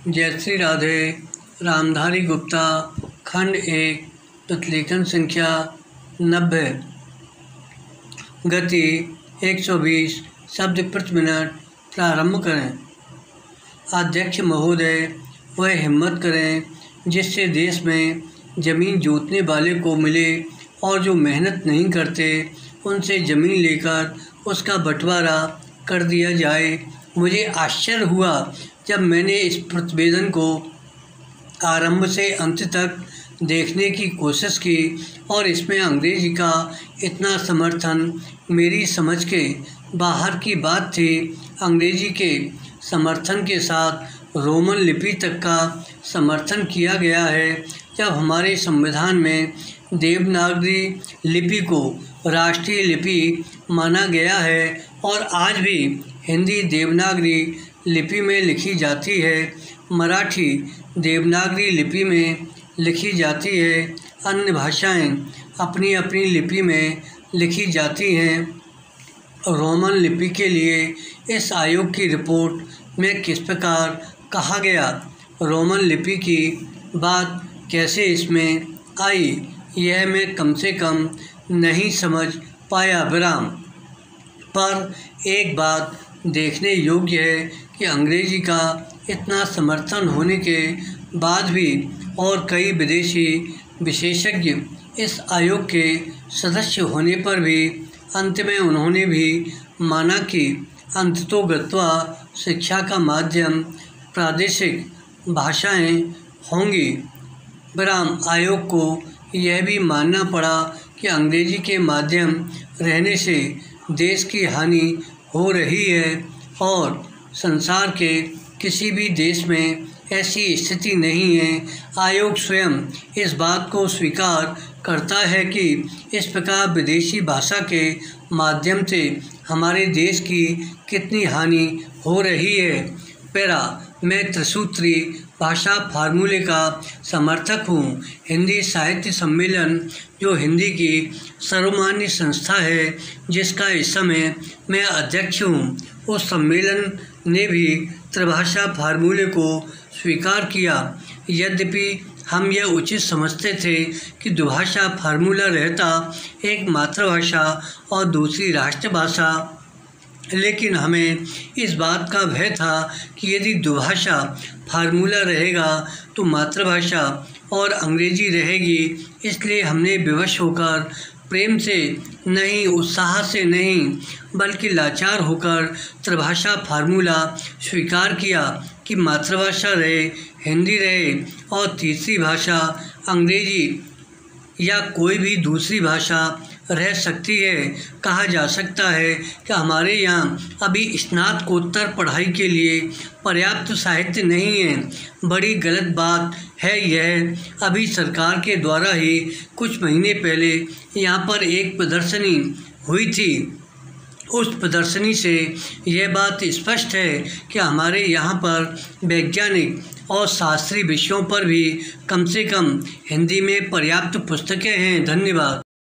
जय श्री राधे। रामधारी गुप्ता, खंड 1, प्रतिलेखन संख्या 90। गति 120 शब्द प्रति मिनट। प्रारंभ करें। अध्यक्ष महोदय, वह हिम्मत करें जिससे देश में ज़मीन जोतने वाले को मिले और जो मेहनत नहीं करते उनसे ज़मीन लेकर उसका बंटवारा कर दिया जाए। मुझे आश्चर्य हुआ जब मैंने इस प्रतिवेदन को आरंभ से अंत तक देखने की कोशिश की और इसमें अंग्रेजी का इतना समर्थन मेरी समझ के बाहर की बात थी। अंग्रेजी के समर्थन के साथ रोमन लिपि तक का समर्थन किया गया है। जब हमारे संविधान में देवनागरी लिपि को राष्ट्रीय लिपि माना गया है और आज भी हिंदी देवनागरी लिपि में लिखी जाती है, मराठी देवनागरी लिपि में लिखी जाती है, अन्य भाषाएं अपनी अपनी लिपि में लिखी जाती हैं। रोमन लिपि के लिए इस आयोग की रिपोर्ट में किस प्रकार कहा गया, रोमन लिपि की बात कैसे इसमें आई, यह मैं कम से कम नहीं समझ पाया। विराम पर एक बात देखने योग्य है कि अंग्रेजी का इतना समर्थन होने के बाद भी और कई विदेशी विशेषज्ञ इस आयोग के सदस्य होने पर भी अंत में उन्होंने भी माना कि अंततोगत्वा शिक्षा का माध्यम प्रादेशिक भाषाएं होंगी। विराम आयोग को यह भी मानना पड़ा कि अंग्रेजी के माध्यम रहने से देश की हानि हो रही है और संसार के किसी भी देश में ऐसी स्थिति नहीं है। आयोग स्वयं इस बात को स्वीकार करता है कि इस प्रकार विदेशी भाषा के माध्यम से हमारे देश की कितनी हानि हो रही है। पैरा, मैं त्रिसूत्री भाषा फार्मूले का समर्थक हूँ। हिंदी साहित्य सम्मेलन, जो हिंदी की सर्वमान्य संस्था है जिसका इस समय मैं अध्यक्ष हूँ, उस सम्मेलन ने भी त्रिभाषा फार्मूले को स्वीकार किया। यद्यपि हम यह उचित समझते थे कि दुभाषा फार्मूला रहता, एक मातृभाषा और दूसरी राष्ट्रभाषा, लेकिन हमें इस बात का भय था कि यदि दुभाषा फार्मूला रहेगा तो मातृभाषा और अंग्रेजी रहेगी। इसलिए हमने विवश होकर, प्रेम से नहीं, उत्साह से नहीं, बल्कि लाचार होकर त्रिभाषा फार्मूला स्वीकार किया कि मातृभाषा रहे, हिंदी रहे और तीसरी भाषा अंग्रेजी या कोई भी दूसरी भाषा रह सकती है। कहा जा सकता है कि हमारे यहाँ अभी स्नातकोत्तर पढ़ाई के लिए पर्याप्त साहित्य नहीं है। बड़ी गलत बात है यह। अभी सरकार के द्वारा ही कुछ महीने पहले यहाँ पर एक प्रदर्शनी हुई थी। उस प्रदर्शनी से यह बात स्पष्ट है कि हमारे यहाँ पर वैज्ञानिक और शास्त्रीय विषयों पर भी कम से कम हिंदी में पर्याप्त पुस्तकें हैं। धन्यवाद।